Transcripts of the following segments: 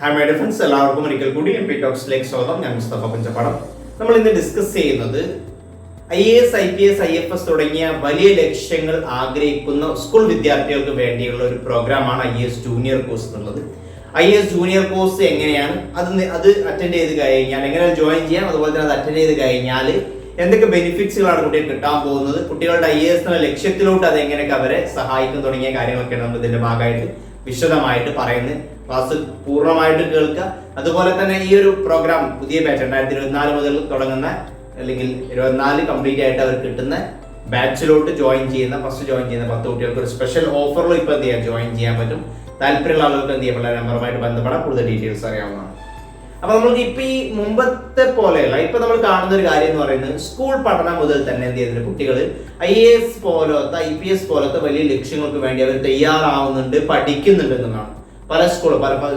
Hi my dear friends, എല്ലാവർക്കും ഒരിക്കൽ കൂടി MP ടോക്സിലേക്ക് സ്വാഗതം. ഞാൻ മുസ്തഫ പഞ്ചപ്പാടം. നമ്മൾ ഇന്ന് ഡിസ്കസ് ചെയ്യുന്നത് IAS, IPS, IFS തുടങ്ങിയ വലിയ ലക്ഷ്യങ്ങൾ ആഗ്രഹിക്കുന്ന സ്കൂൾ വിദ്യാർത്ഥികൾക്ക് വേണ്ടിയുള്ള ഒരു പ്രോഗ്രാമാണ് IAS ജൂനിയർ കോഴ്സ് എന്നുള്ളത്. IAS ജൂനിയർ കോഴ്സ് എങ്ങനെയാണ് അത് അറ്റൻഡ് ചെയ്ത് കഴിഞ്ഞാൽ എങ്ങനെ ജോയിൻ ചെയ്യാം, അതുപോലെ തന്നെ അത് അറ്റൻഡ് ചെയ്ത് കഴിഞ്ഞാൽ എന്തൊക്കെ ബെനിഫിറ്റ്സുകളാണ് കുട്ടികൾക്ക് കിട്ടാൻ പോകുന്നത്, കുട്ടികളുടെ IAS എന്ന ലക്ഷ്യത്തിലോട്ട് അത് എങ്ങനെയൊക്കെ അവരെ സഹായിക്കും തുടങ്ങിയ കാര്യങ്ങളൊക്കെയാണ് നമ്മൾ ഇതിന്റെ ഭാഗമായിട്ട് വിശദമായിട്ട് പറയുന്നത്. ക്ലാസ് പൂർണ്ണമായിട്ട് കേൾക്കുക. അതുപോലെ തന്നെ ഈ ഒരു പ്രോഗ്രാം പുതിയ ബാച്ച് 2024 മുതൽ തുടങ്ങുന്ന അല്ലെങ്കിൽ 24 കംപ്ലീറ്റ് ആയിട്ട് അവർ കിട്ടുന്ന ബാച്ചിലോട്ട് ഫസ്റ്റ് ജോയിൻ ചെയ്യുന്ന 10 കുട്ടികൾക്ക് ഒരു സ്പെഷ്യൽ ഓഫറിലും ഇപ്പൊ എന്ത് ചെയ്യാം, ജോയിൻ ചെയ്യാൻ പറ്റും. താല്പര്യമുള്ള ആളുകൾക്ക് എന്ത് ചെയ്യാൻ പറ്റില്ല, നമ്പറുമായിട്ട് ബന്ധപ്പെടാൻ കൂടുതൽ ഡീറ്റെയിൽസ് അറിയാവുന്നതാണ്. അപ്പൊ നമ്മൾക്ക് ഇപ്പൊ ഈ മുമ്പത്തെ പോലെയല്ല, ഇപ്പൊ നമ്മൾ കാണുന്ന ഒരു കാര്യം എന്ന് പറയുന്നത് സ്കൂൾ പഠനം മുതൽ തന്നെ എന്ത് ചെയ്യുന്നത്, കുട്ടികൾ IAS പോലത്തെ IPS പോലത്തെ വലിയ ലക്ഷ്യങ്ങൾക്ക് വേണ്ടി അവർ തയ്യാറാവുന്നുണ്ട്, പഠിക്കുന്നുണ്ട് എന്നതാണ്. പല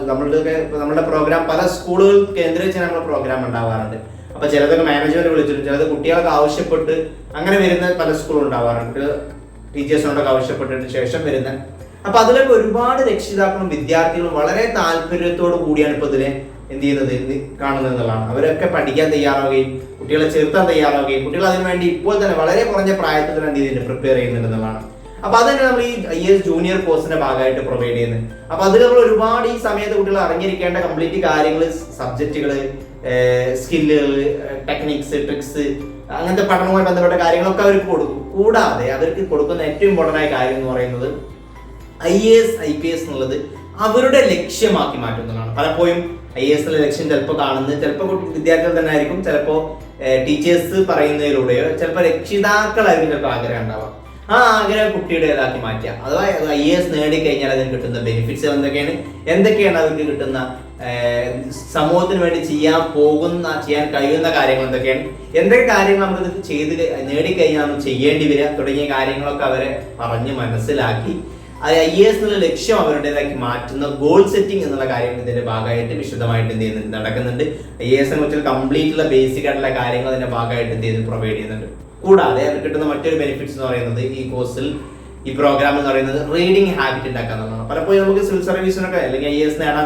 നമ്മുടെ പ്രോഗ്രാം പല സ്കൂളുകൾ കേന്ദ്രീകരിച്ച് നമ്മുടെ പ്രോഗ്രാം ഉണ്ടാവാറുണ്ട്. അപ്പൊ ചിലതൊക്കെ മാനേജ്മെന്റ് വിളിച്ചിട്ടും ചിലത് കുട്ടികൾക്ക് ആവശ്യപ്പെട്ട് അങ്ങനെ വരുന്ന പല സ്കൂളും ഉണ്ടാവാറുണ്ട്, ടീച്ചേഴ്സിനോടൊക്കെ ആവശ്യപ്പെട്ടിട്ട് ശേഷം വരുന്ന. അപ്പൊ അതിലൊക്കെ ഒരുപാട് രക്ഷിതാക്കളും വിദ്യാർത്ഥികളും വളരെ താല്പര്യത്തോടു കൂടിയാണ് ഇപ്പൊ ഇതിനെ എന്ത് ചെയ്യുന്നത്, കാണുന്നത് എന്നുള്ളതാണ്. അവരൊക്കെ പഠിക്കാൻ തയ്യാറാവുകയും കുട്ടികളെ ചേർത്താൻ തയ്യാറാവുകയും കുട്ടികൾ അതിനുവേണ്ടി ഇപ്പോൾ തന്നെ വളരെ കുറഞ്ഞ പ്രായത്തിൽ തന്നെ എന്ത് ചെയ്യുന്നുണ്ട്, പ്രിപ്പയർ ചെയ്യുന്നുണ്ട് എന്നുള്ളതാണ്. അപ്പൊ അതന്നെ നമ്മൾ ഈ IAS ജൂനിയർ കോഴ്സിന്റെ ഭാഗമായിട്ട് പ്രൊവൈഡ് ചെയ്യുന്നത്. അപ്പൊ അതിൽ നമ്മൾ ഒരുപാട് ഈ സമയത്ത് കുട്ടികൾ അറിഞ്ഞിരിക്കേണ്ട കംപ്ലീറ്റ് കാര്യങ്ങൾ, സബ്ജക്റ്റുകൾ, സ്കില്ലുകൾ, ടെക്നിക്സ്, ട്രിക്സ്, അങ്ങനത്തെ പഠനവുമായി ബന്ധപ്പെട്ട കാര്യങ്ങളൊക്കെ അവർക്ക് കൊടുക്കും. കൂടാതെ അവർക്ക് കൊടുക്കുന്ന ഏറ്റവും ഇമ്പോർട്ടൻ്റ് ആയ കാര്യം എന്ന് പറയുന്നത് IAS, IPS എന്നുള്ളത് അവരുടെ ലക്ഷ്യമാക്കി മാറ്റുന്നതാണ്. പലപ്പോഴും IAS ലക്ഷ്യം ചിലപ്പോൾ കാണുന്നത് ചിലപ്പോൾ വിദ്യാർത്ഥികൾ തന്നെ ആയിരിക്കും, ചിലപ്പോൾ ടീച്ചേഴ്സ് പറയുന്നതിലൂടെയോ, ചിലപ്പോൾ രക്ഷിതാക്കളായിരിക്കും ചിലപ്പോൾ ആഗ്രഹം ഉണ്ടാവാം. ആ ആഗ്രഹം കുട്ടിയുടേതാക്കി മാറ്റുക. അഥവാ IAS നേടിക്കഴിഞ്ഞാൽ അതിന് കിട്ടുന്ന ബെനിഫിറ്റ്സ് എന്തൊക്കെയാണ് അവർക്ക് കിട്ടുന്ന, സമൂഹത്തിന് വേണ്ടി ചെയ്യാൻ കഴിയുന്ന കാര്യങ്ങൾ എന്തൊക്കെ കാര്യങ്ങൾ നമുക്ക് നേടിക്കഴിഞ്ഞാൽ നമ്മൾ ചെയ്യേണ്ടി വരിക തുടങ്ങിയ കാര്യങ്ങളൊക്കെ അവരെ പറഞ്ഞ് മനസ്സിലാക്കി IAS എന്നുള്ള ലക്ഷ്യം അവരുടേതാക്കി മാറ്റുന്ന ഗോൾ സെറ്റിംഗ് എന്നുള്ള കാര്യം ഇതിന്റെ ഭാഗമായിട്ട് വിശദമായിട്ട് എന്ത് ചെയ്യുന്നുണ്ട്, നടക്കുന്നുണ്ട്. IAS നെ കുറിച്ച് കംപ്ലീറ്റ് ഉള്ള ബേസിക് ആയിട്ടുള്ള കാര്യങ്ങൾ അതിന്റെ ഭാഗമായിട്ട് എന്ത് ചെയ്യുന്നു, പ്രൊവൈഡ് ചെയ്യുന്നുണ്ട്. കൂടാതെ അവർ കിട്ടുന്ന മറ്റൊരു ബെനിഫിറ്റ്സ് എന്ന് പറയുന്നത് ഈ കോഴ്സിൽ, ഈ പ്രോഗ്രാം എന്ന് പറയുന്നത് റീഡിംഗ് ഹാബിറ്റ് ഉണ്ടാക്കുക എന്നുള്ളതാണ്. പലപ്പോഴും നമുക്ക് സിവിൽ സർവീസിനൊക്കെ അല്ലെങ്കിൽ IAS നേടാൻ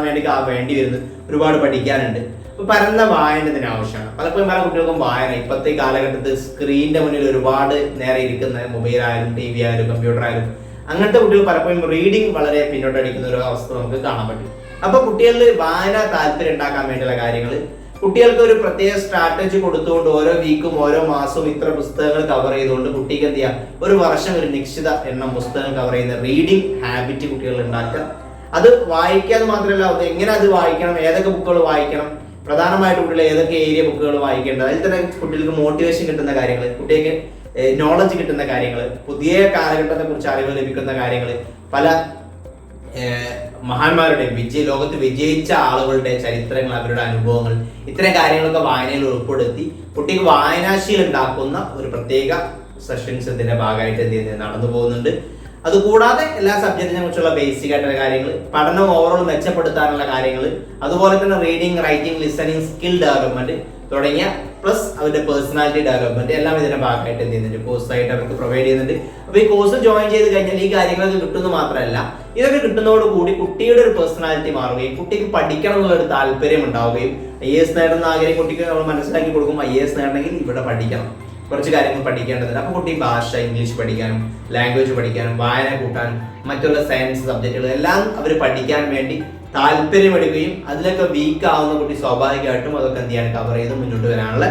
വേണ്ടി വരുന്നത് ഒരുപാട് പഠിക്കാനുണ്ട്. അപ്പൊ പരന്ന വായന ഇതിന് ആവശ്യമാണ്. പലപ്പോഴും പല കുട്ടികൾക്കും വായന ഇപ്പോഴത്തെ കാലഘട്ടത്തിൽ സ്ക്രീനിന്റെ മുന്നിൽ ഒരുപാട് നേരെ ഇരിക്കുന്ന മൊബൈൽ ആയാലും TV ആയാലും കമ്പ്യൂട്ടർ ആയാലും അങ്ങനത്തെ കുട്ടികൾ പലപ്പോഴും റീഡിംഗ് വളരെ പിന്നോട്ടടിക്കുന്ന ഒരു അവസ്ഥ നമുക്ക് കാണാൻ പറ്റും. അപ്പൊ കുട്ടികളിൽ വായന താല്പര്യം ഉണ്ടാക്കാൻ വേണ്ടിയുള്ള കാര്യങ്ങൾ, കുട്ടികൾക്ക് ഒരു പ്രത്യേക സ്ട്രാറ്റജി കൊടുത്തുകൊണ്ട് ഓരോ വീക്കും ഓരോ മാസവും ഇത്ര പുസ്തകങ്ങൾ കവർ ചെയ്തുകൊണ്ട് കുട്ടിക്ക് എന്ത് ചെയ്യാം, ഒരു വർഷം ഒരു നിശ്ചിത എണ്ണം പുസ്തകങ്ങൾ കവർ ചെയ്യുന്ന റീഡിംഗ് ഹാബിറ്റ് കുട്ടികൾ ഉണ്ടാക്കുക. അത് വായിക്കാതെ മാത്രമല്ല, എങ്ങനെ അത് വായിക്കണം, ഏതൊക്കെ ബുക്കുകൾ വായിക്കണം, പ്രധാനമായിട്ട് കുട്ടികൾ ഏതൊക്കെ ഏരിയ ബുക്കുകൾ വായിക്കേണ്ടത്, അതിൽ തന്നെ കുട്ടികൾക്ക് മോട്ടിവേഷൻ കിട്ടുന്ന കാര്യങ്ങൾ, കുട്ടികൾക്ക് നോളജ് കിട്ടുന്ന കാര്യങ്ങൾ, പുതിയ കാലഘട്ടത്തെ കുറിച്ച് അറിവ് ലഭിക്കുന്ന കാര്യങ്ങൾ, പല മഹാന്മാരുടെ ലോകത്ത് വിജയിച്ച ആളുകളുടെ ചരിത്രങ്ങൾ, അവരുടെ അനുഭവങ്ങൾ, ഇത്തരം കാര്യങ്ങളൊക്കെ വായനയിൽ ഉൾപ്പെടുത്തി കുട്ടിക്ക് വായനാശീലം ഉണ്ടാക്കുന്ന ഒരു പ്രത്യേക സെഷൻസ് ഇതിന്റെ ഭാഗമായിട്ട് എന്ത് ചെയ്യുന്നത്, നടന്നു പോകുന്നുണ്ട്. അതുകൂടാതെ എല്ലാ സബ്ജക്റ്റിനെ കുറിച്ചുള്ള ബേസിക് ആയിട്ടുള്ള കാര്യങ്ങൾ, പഠനം ഓവറോൾ മെച്ചപ്പെടുത്താനുള്ള കാര്യങ്ങൾ, അതുപോലെ തന്നെ reading, writing, listening, skill development തുടങ്ങിയ പ്ലസ് അവരുടെ പേഴ്സണാലിറ്റി ഡെവലപ്മെന്റ് എല്ലാം ഇതിന്റെ ഭാഗമായിട്ട് എന്ത് ചെയ്യുന്നുണ്ട്, കോഴ്സായിട്ട് അവർക്ക് പ്രൊവൈഡ് ചെയ്യുന്നുണ്ട്. അപ്പൊ ഈ കോഴ്സ് ജോയിൻ ചെയ്ത് കഴിഞ്ഞാൽ ഈ കാര്യങ്ങളൊക്കെ കിട്ടുന്നത് മാത്രമല്ല, ഇതൊക്കെ കിട്ടുന്നതോടുകൂടി കുട്ടിയുടെ ഒരു പേഴ്സണാലിറ്റി മാറുകയും കുട്ടിക്ക് പഠിക്കണം എന്നുള്ള ഒരു താല്പര്യം ഉണ്ടാവുകയും IAS നേടുന്ന ആഗ്രഹം കുട്ടിക്ക് നമ്മൾ മനസ്സിലാക്കി കൊടുക്കും. IAS നേടണമെങ്കിൽ ഇവിടെ പഠിക്കണം, കുറച്ച് കാര്യങ്ങൾ പഠിക്കേണ്ടതുണ്ട്. അപ്പൊ കുട്ടി ഭാഷ, ഇംഗ്ലീഷ് പഠിക്കാനും ലാംഗ്വേജ് പഠിക്കാനും വായന കൂട്ടാനും മറ്റുള്ള സയൻസ് സബ്ജക്റ്റുകൾ എല്ലാം അവർ പഠിക്കാൻ വേണ്ടി താല്പര്യമെടുക്കുകയും അതിലൊക്കെ വീക്ക് ആവുന്ന കുട്ടി സ്വാഭാവികമായിട്ടും അതൊക്കെ എന്ത് ചെയ്യാൻ കവർ ചെയ്ത് മുന്നോട്ട് വരാനുള്ള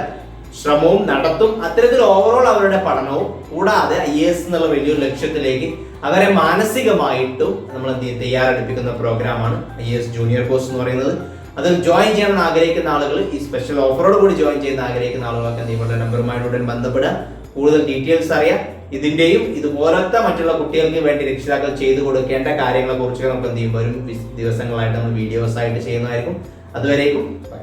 ശ്രമവും നടത്തും. അത്തരത്തിൽ ഓവറോൾ അവരുടെ പഠനവും കൂടാതെ IAS എന്നുള്ള വലിയൊരു ലക്ഷ്യത്തിലേക്ക് അവരെ മാനസികമായിട്ടും നമ്മൾ എന്ത് ചെയ്യും, തയ്യാറെടുപ്പിക്കുന്ന പ്രോഗ്രാമാണ് IAS ജൂനിയർ കോഴ്സ് എന്ന് പറയുന്നത്. അത് ജോയിൻ ചെയ്യണമെന്ന് ആഗ്രഹിക്കുന്ന ആളുകൾ, ഈ സ്പെഷ്യൽ ഓഫറോട് കൂടി ജോയിൻ ചെയ്യുന്ന ആഗ്രഹിക്കുന്ന ആളുകളൊക്കെ നിങ്ങളുടെ നമ്പറുമായിട്ട് ബന്ധപ്പെടുക, കൂടുതൽ ഡീറ്റെയിൽസ് അറിയാം. ഇതിന്റെയും ഇതുപോലത്തെ മറ്റുള്ള കുട്ടികൾക്ക് വേണ്ടി രക്ഷിതാക്കൾ ചെയ്തു കൊടുക്കേണ്ട കാര്യങ്ങളെ കുറിച്ച് നമുക്ക് എന്ത് ചെയ്യും, വരും ദിവസങ്ങളായിട്ട് നമ്മൾ വീഡിയോസ് ആയിട്ട് ചെയ്യുന്നതായിരിക്കും. അതുവരേക്കും ബൈ.